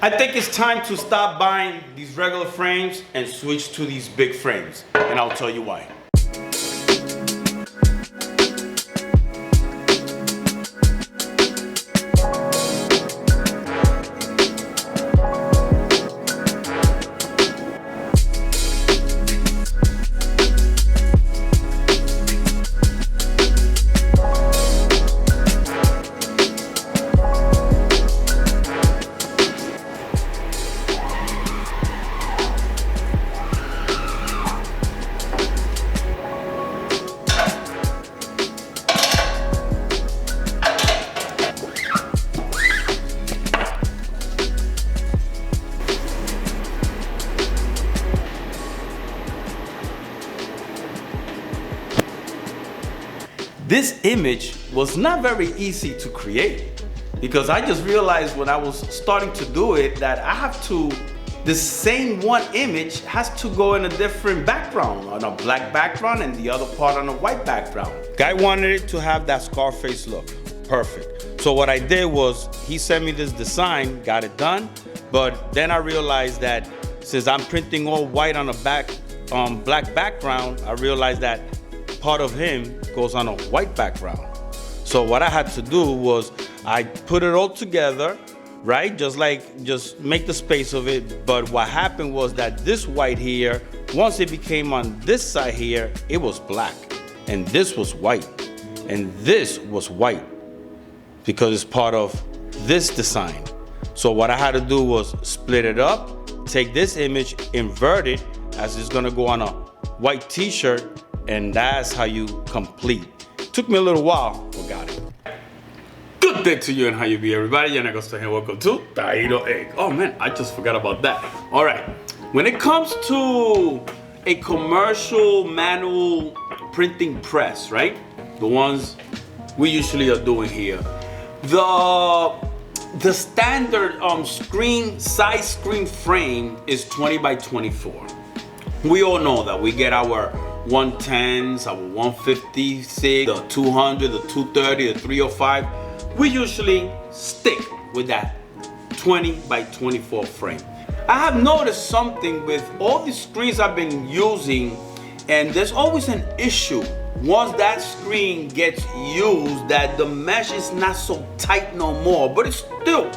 I think it's time to stop buying these regular frames and switch to these big frames. And I'll tell you why. This image was not very easy to create because I just realized when I was starting to do it that I have to, the same one image has to go in a different background, on a black background and the other part on a white background. Guy wanted it to have that Scarface look, perfect. So what I did was he sent me this design, got it done, but then I realized that since I'm printing all white on a black background, I realized that part of him goes on a white background. So what I had to do was I put it all together, right? Just make the space of it. But what happened was that this white here, once it became on this side here, it was black. And this was white. And this was white because it's part of this design. So what I had to do was split it up, take this image, invert it as it's gonna go on a white t-shirt, and that's how you complete. Took me a little while, but got it. Good day to you and how you be, everybody. Yanagosto here, welcome to Tairo Egg. Oh man, I just forgot about that. All right, when it comes to a commercial manual printing press, right? The ones we usually are doing here. The standard size screen frame is 20 by 24. We all know that we get our 110s, our 156, the 200, the 230, the 305. We usually stick with that 20 by 24 frame. I have noticed something with all the screens I've been using, and there's always an issue. Once that screen gets used, that the mesh is not so tight no more, but it's still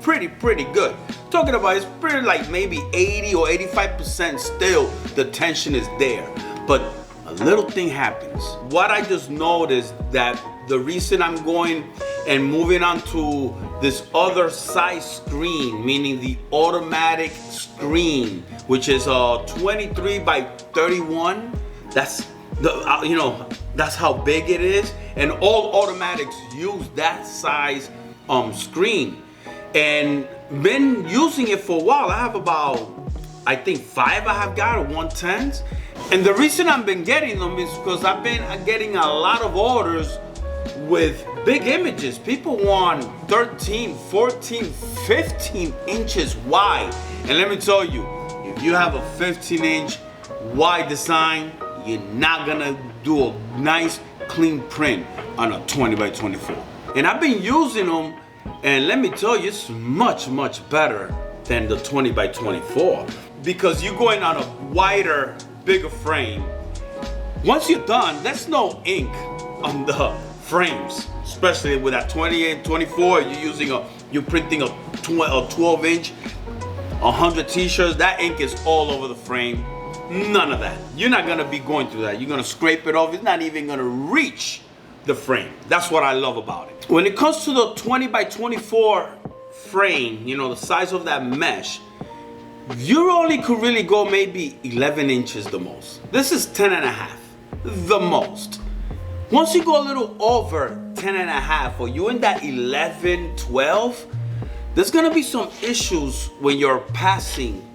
pretty good. Talking about it's pretty like maybe 80 or 85% still the tension is there. But a little thing happens. What I just noticed that the reason I'm going and moving on to this other size screen, meaning the automatic screen, which is a 23 by 31. That's the that's how big it is, and all automatics use that size screen. And been using it for a while. I have about, I think 5 I have got, 110s. And the reason I've been getting them is because I've been getting a lot of orders with big images. People want 13, 14, 15 inches wide. And let me tell you, if you have a 15-inch wide design, you're not gonna do a nice clean print on a 20 by 24. And I've been using them, and let me tell you, it's much better than the 20 by 24 because you're going on a wider, bigger frame. Once you're done, there's no ink on the frames, especially with that 28, 24. You're printing a 12-inch, 100 t-shirts. That ink is all over the frame. None of that. You're not gonna be going through that. You're gonna scrape it off. It's not even gonna reach the frame. That's what I love about it. When it comes to the 20 by 24 frame, the size of that mesh, you only could really go maybe 11 inches the most. This is 10 and a half, the most. Once you go a little over 10 and a half, or you're in that 11, 12, there's gonna be some issues when you're passing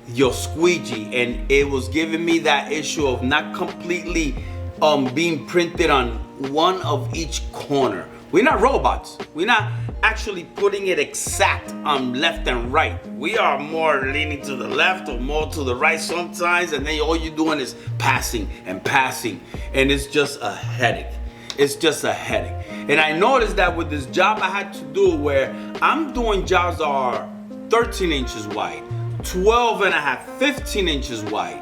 your squeegee, and it was giving me that issue of not completely being printed on one of each corner. We're not robots. We're not actually putting it exact on left and right. We are more leaning to the left or more to the right sometimes, and then all you're doing is passing and passing, and it's just a headache. It's just a headache. And I noticed that with this job I had to do, where I'm doing jobs that are 13 inches wide, 12 and a half, 15 inches wide,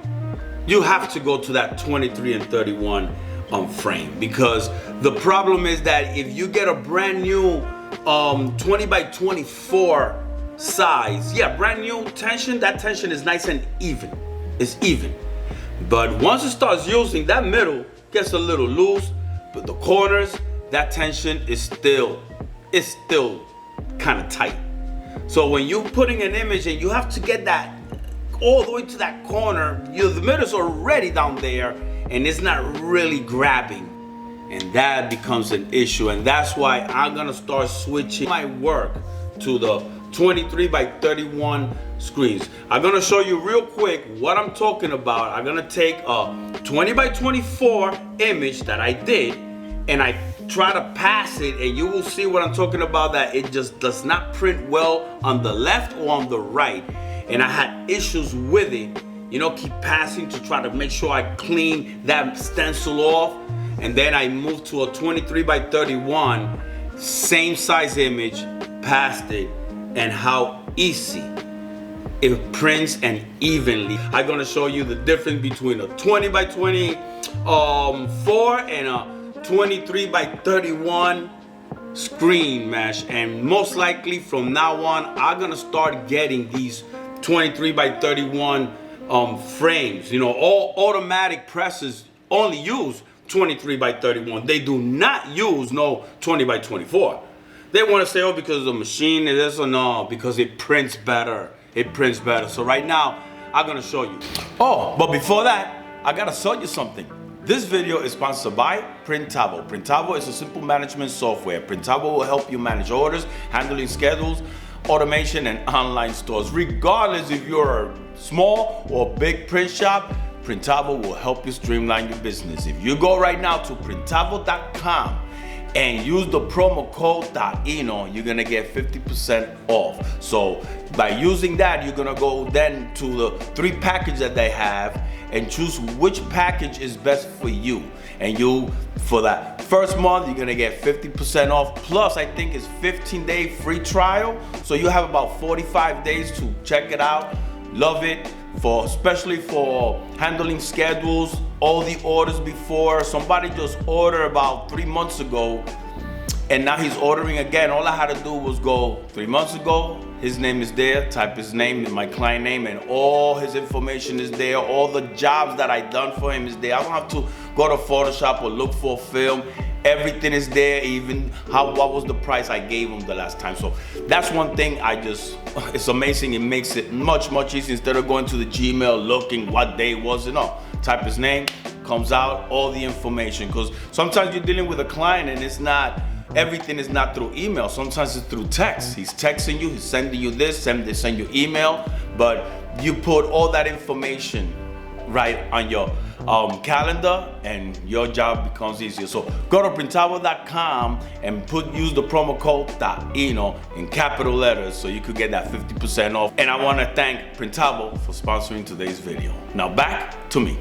you have to go to that 23 and 31 frame, because the problem is that if you get a brand new 20 by 24 size, yeah, brand new tension, that tension is nice and even. It's even. But once it starts using, that middle gets a little loose, but the corners, that tension is still kind of tight. So when you're putting an image and you have to get that all the way to that corner, the middle's already down there and it's not really grabbing. And that becomes an issue. And that's why I'm gonna start switching my work to the 23 by 31 screens. I'm gonna show you real quick what I'm talking about. I'm gonna take a 20 by 24 image that I did and I try to pass it, and you will see what I'm talking about, that it just does not print well on the left or on the right. And I had issues with it, you know, keep passing to try to make sure I clean that stencil off. And then I moved to a 23 by 31, same size image, passed it, and how easy it prints and evenly. I'm gonna show you the difference between a 20 by 24 and a 23 by 31 screen mesh. And most likely from now on, I'm gonna start getting these 23 by 31 frames. You know, all automatic presses only use 23 by 31. They do not use no 20 by 24. They want to say, oh, because the machine is this or no, because it prints better. It prints better. So right now, I'm gonna show you. Oh, but before that, I gotta show you something. This video is sponsored by Printavo. Printavo is a simple management software. Printavo will help you manage orders, handling schedules, automation, and online stores. Regardless if you're a small or big print shop, Printavo will help you streamline your business. If you go right now to printavo.com and use the promo code .ino, you're gonna get 50% off. So by using that, you're gonna go then to the 3 packages that they have and choose which package is best for you. And you, for that first month, you're gonna get 50% off. Plus, I think it's 15-day free trial. So you have about 45 days to check it out. Love it, especially for handling schedules, all the orders before. Somebody just ordered about 3 months ago, and now he's ordering again. All I had to do was go 3 months ago, his name is there, type his name and my client name, and all his information is there. All the jobs that I done for him is there. I don't have to go to Photoshop or look for a film. Everything is there, even what was the price I gave him the last time. So that's one thing it's amazing. It makes it much easier instead of going to the Gmail looking what day was it. No, type his name, comes out all the information. Because sometimes you're dealing with a client and everything is not through email. Sometimes it's through text. He's texting you, he's sending you this, they send you email, but you put all that information right on your calendar and your job becomes easier. So go to printavo.com and use the promo code .ino in capital letters so you could get that 50% off. And I want to thank Printavo for sponsoring today's video. Now back to me.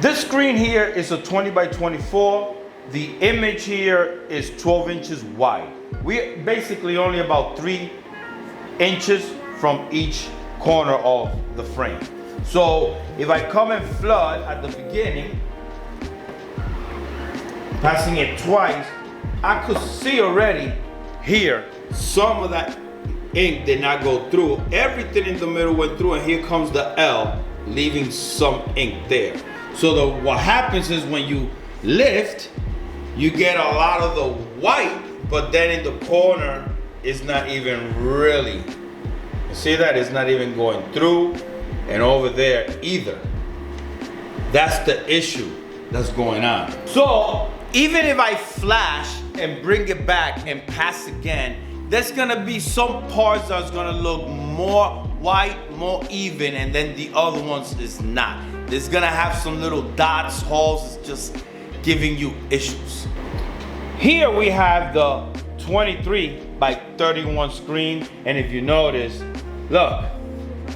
This screen here is a 20 by 24. The image here is 12 inches wide. We're basically only about 3 inches from each corner of the frame. So if I come and flood at the beginning, passing it twice, I could see already here some of that ink did not go through. Everything in the middle went through, and here comes the L, leaving some ink there. So what happens is when you lift, you get a lot of the white, but then in the corner, it's not even really. You see that? It's not even going through, and over there either. That's the issue that's going on. So even if I flash and bring it back and pass again, there's gonna be some parts that's gonna look more white, more even, and then the other ones is not. There's gonna have some little dots, holes, it's just giving you issues. Here we have the 23 by 31 screen, and if you notice, look,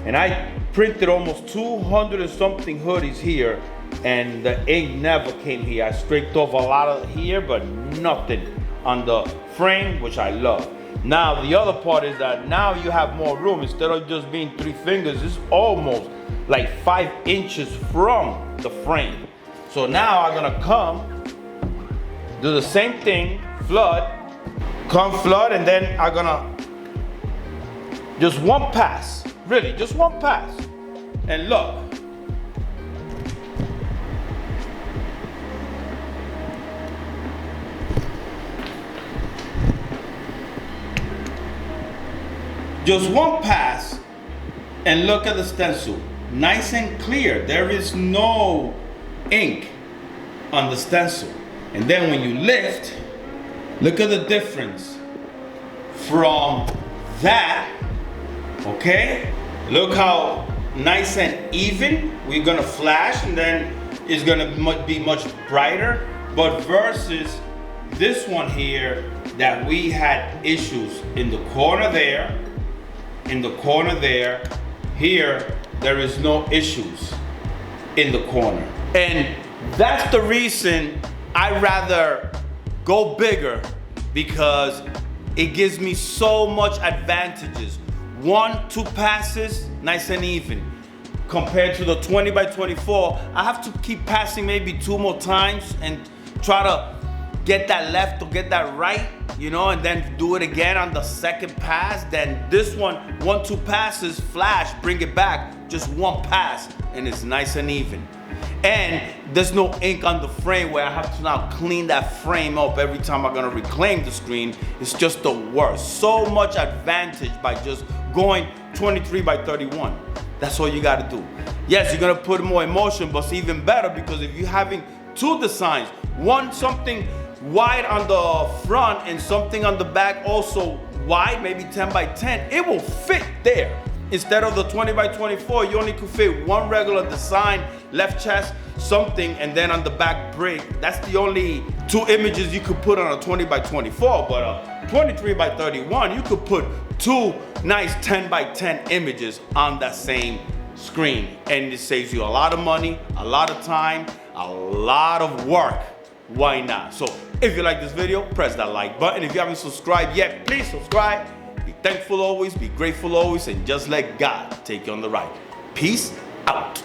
and I printed almost 200 and something hoodies here, and the ink never came here. I scraped off a lot of here, but nothing on the frame, which I love. Now the other part is that now you have more room. Instead of just being 3 fingers, it's almost like 5 inches from the frame. So now I'm gonna come, do the same thing, flood, and then I'm gonna just one pass, really, just one pass. And look. Just one pass, and look at the stencil. Nice and clear. There is no ink on the stencil. And then when you lift, look at the difference from that, okay? Look how nice and even. We're gonna flash, and then it's gonna be much brighter. But versus this one here, that we had issues in the corner there, in the corner there. Here, there is no issues in the corner. And that's the reason I rather go bigger, because it gives me so much advantages. 1, 2 passes, nice and even. Compared to the 20 by 24, I have to keep passing maybe 2 more times and try to get that left or get that right, you know, and then do it again on the second pass. Then this one, 1, 2 passes, flash, bring it back, just 1 pass, and it's nice and even. And there's no ink on the frame where I have to now clean that frame up every time I'm gonna reclaim the screen. It's just the worst. So much advantage by just going 23 by 31. That's all you gotta do. Yes, you're gonna put more emotion, but it's even better because if you're having 2 designs, one something wide on the front and something on the back also wide, maybe 10 by 10, it will fit there. Instead of the 20 by 24, you only could fit 1 regular design, left chest, something, and then on the back break. That's the only 2 images you could put on a 20 by 24, but a 23 by 31, you could put 2 nice 10 by 10 images on that same screen. And it saves you a lot of money, a lot of time, a lot of work. Why not? So if you like this video, press that like button. If you haven't subscribed yet, please subscribe. Be thankful always, be grateful always, and just let God take you on the ride. Peace out.